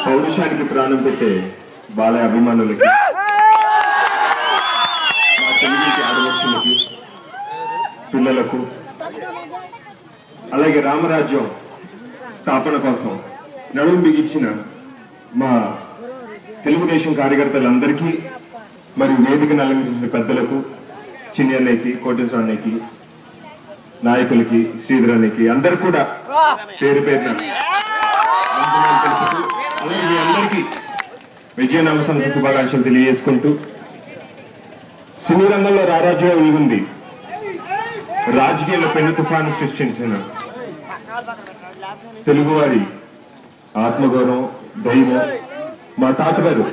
పౌరుషానికి ప్రాణం పెట్టే బాలయ్య అభిమానులకి, మా తెలుగుకి ఆడవచ్చులకి, పిల్లలకు, అలాగే రామరాజ్యం స్థాపన కోసం నడుము బిగించిన మా తెలుగుదేశం కార్యకర్తలందరికీ మరియు వేదికను అలంకరించిన పెద్దలకు, చిన్ని అన్నయ్యకి, కోటేశ్వర అన్నయ్యకి, నాయకులకి, శ్రీధర్ అన్నయ్యకి అందరు కూడా పేరు పేరున అలాగే మీ అందరికీ విజయనగర సంస్థ శుభాకాంక్షలు తెలియజేసుకుంటూ, సినీ రంగంలో రారాజుగా వెలుగుంది, రాజకీయాల్లో పెను తుఫాను సృష్టించిన తెలుగువారి ఆత్మగౌరవం, దైవం మా తాతగారు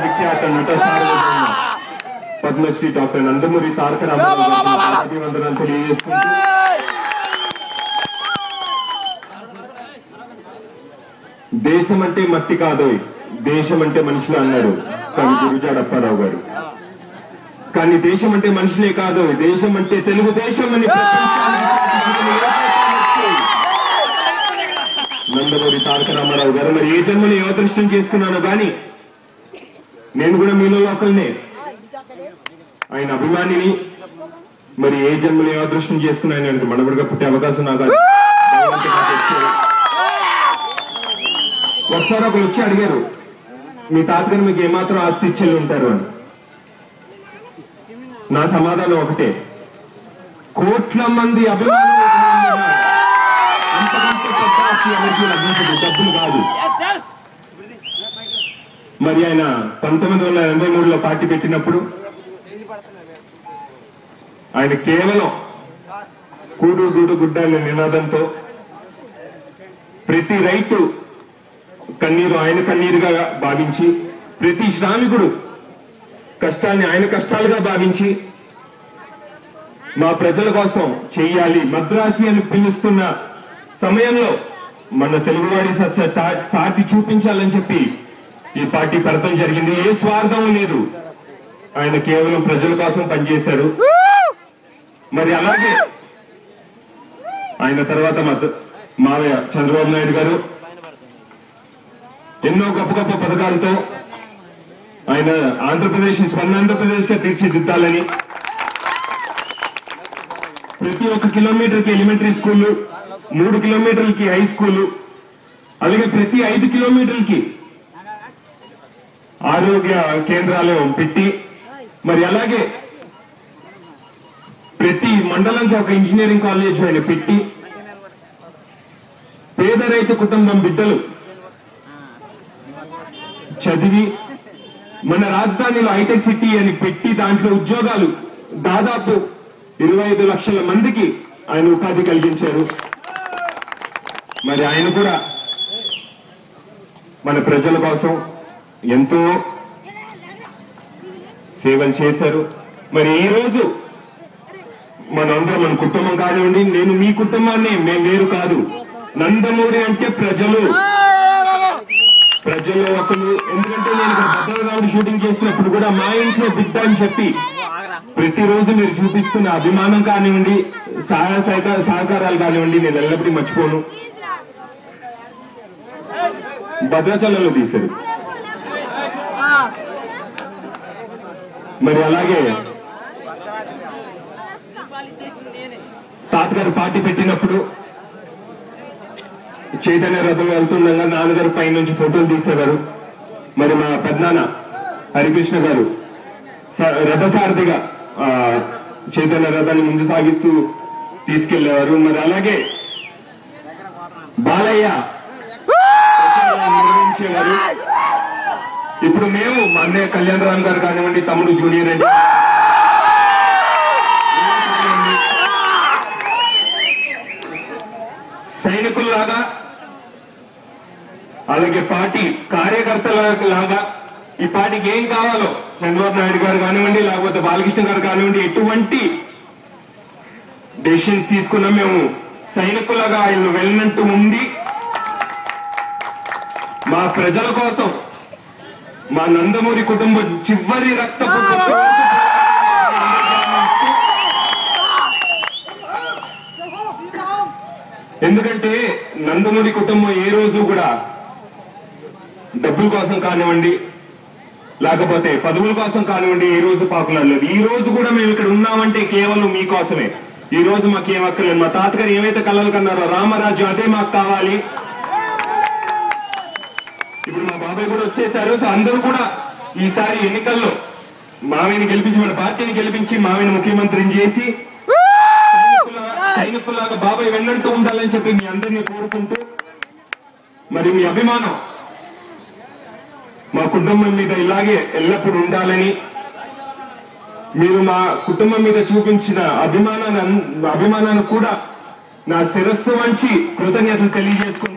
విఖ్యాత నట సార్వభౌమ పద్మశ్రీ డాక్టర్ నందమూరి తారక రామారావు అభివందనాలు తెలియజేసుకుంటూ, దేశం అంటే మట్టి కాదోయ్, దేశం అంటే మనుషులు అన్నారు కవి గురుజాడ అప్పారావు గారు. కానీ దేశం అంటే మనుషులే కాదు, దేశం అంటే తెలుగుదేశం అని నందమూరి తారక రామారావు గారు. మరి ఏ జన్మని ఏ అదృష్టం చేసుకున్నానో గాని నేను కూడా మీలో ఒకరినే, ఆయన అభిమానిని. మరి ఏ జన్మలో ఏ అదృష్టం చేసుకున్నాను ఆయనకు మనవడిగా పుట్టే అవకాశం నాకు ఒకసారి ఒకరు వచ్చి అడిగారు, మీ తాతగారు మీకు ఏమాత్రం ఆస్తి ఇచ్చేళ్ళు ఉంటారు అని. నా సమాధానం ఒకటే, కోట్ల మంది అభిమానులు అంతకంటే పెద్ద ఆస్తి ఎవరికి లభించదు, డబ్బులు కాదు. మరి ఆయన 1983లో పార్టీ పెట్టినప్పుడు ఆయన కేవలం కూడు గూడు గుడ్డాల నినాదంతో ప్రతి రైతు కన్నీరు ఆయన కన్నీరుగా భావించి, ప్రతి శ్రామికుడు కష్టాన్ని ఆయన కష్టాలుగా భావించి, మా ప్రజల కోసం చెయ్యాలి మద్రాసి అని పిలుస్తున్న సమయంలో మన తెలుగువాడి సాటి చూపించాలని చెప్పి ఈ పార్టీ పెడతం జరిగింది. ఏ స్వార్థం లేదు, ఆయన కేవలం ప్రజల కోసం పనిచేశారు. మరి అలాగే ఆయన తర్వాత మావయ్య చంద్రబాబు నాయుడు గారు ఎన్నో గొప్ప గొప్ప పథకాలతో ఆయన ఆంధ్రప్రదేశ్ స్వర్ణాంధ్రప్రదేశ్ గా తీర్చిదిద్దాలని ప్రతి ఒక్క కిలోమీటర్కి ఎలిమెంటరీ స్కూళ్ళు, 3 కిలోమీటర్లకి హై స్కూలు, అలాగే ప్రతి 5 కిలోమీటర్లకి ఆరోగ్య కేంద్రాలు పెట్టి, మరి అలాగే ప్రతి మండలంకి ఒక ఇంజనీరింగ్ కాలేజ్ ఆయన పెట్టి, పేద రైతు కుటుంబం బిడ్డలు చదివి మన రాజధానిలో హైటెక్ సిటీ అని పెట్టి దాంట్లో ఉద్యోగాలు దాదాపు 25 లక్షల మందికి ఆయన ఉపాధి కలిగించారు. మరి ఆయన కూడా మన ప్రజల కోసం ఎంతో సేవలు చేశారు. మరి ఈ రోజు మనందరం మన కుటుంబం కానివ్వండి, నేను మీ కుటుంబాన్ని, మేము వేరు కాదు. నందమూరి అంటే ప్రజలు, ప్రజల్లో ఒకరు. ఎందుకంటే నేను ఇక్కడ భద్రరావుడు షూటింగ్ చేసినప్పుడు కూడా మా ఇంట్లో బిడ్డ అని చెప్పి ప్రతిరోజు మీరు చూపిస్తున్న అభిమానం కానివ్వండి, సహకారాలు కానివ్వండి, నేను ఎల్లప్పుడూ మర్చిపోను. భద్రాచలంలో తీశారు. మరి అలాగే తాతగారు పార్టీ పెట్టినప్పుడు చైతన్య రథం వెళ్తుండగా నాన్నగారు పై నుంచి ఫోటోలు తీసేవారు. మరి మా పెద్దనాన్న హరికృష్ణ గారు రథసారథిగా చైతన్య రథాన్ని ముందు సాగిస్తూ తీసుకెళ్లేవారు. మరి అలాగే బాలయ్య నిర్వహించేవారు. ఇప్పుడు మేము మా అన్నయ్య కళ్యాణ్ రామ్ గారు కానివ్వండి, తమ్ముడు జూనియర్ రెడ్డి, సైనికుల్లాగా, అలాగే పార్టీ కార్యకర్తలాగా ఈ పార్టీకి ఏం కావాలో చంద్రబాబు నాయుడు గారు కానివ్వండి, లేకపోతే బాలకృష్ణ గారు కానివ్వండి, ఎటువంటి డెసిషన్స్ తీసుకున్నా మేము సైనికులుగా ఆయన వెళ్ళినట్టు ఉండి మా ప్రజల కోసం, మా నందమూరి కుటుంబం చివరి రక్తపు ఎందుకంటే నందమూరి కుటుంబం ఏ రోజు కూడా డబ్బుల కోసం కానివ్వండి, లేకపోతే పదవుల కోసం కానివ్వండి, ఏ రోజు పాపులర్ లేదు. ఈ రోజు కూడా మేము ఇక్కడ ఉన్నామంటే కేవలం మీకోసమే. ఈ రోజు మాకేం అక్కర్లేదు. మా తాతగారు ఏవైతే కలలు కన్నారో రామరాజ్యం, అదే మాకు కావాలి. ఇప్పుడు మా బాబాయ్ కూడా వచ్చేసారు. సో అందరూ కూడా ఈసారి ఎన్నికల్లో మావయ్యని గెలిపించి, మన పార్టీని గెలిపించి మావయ్యని ముఖ్యమంత్రిని చేసి సైనికులాగా బాబాయ్ వెన్నంటూ ఉండాలని చెప్పి మీ అందరినీ కోరుకుంటూ, మరి మీ అభిమానం మా కుటుంబం మీద ఇలాగే ఎల్లప్పుడూ ఉండాలని, మీరు మా కుటుంబం మీద చూపించిన అభిమానాన్ని కూడా నా శిరస్సు వంచి కృతజ్ఞతలు తెలియజేసుకుంటూ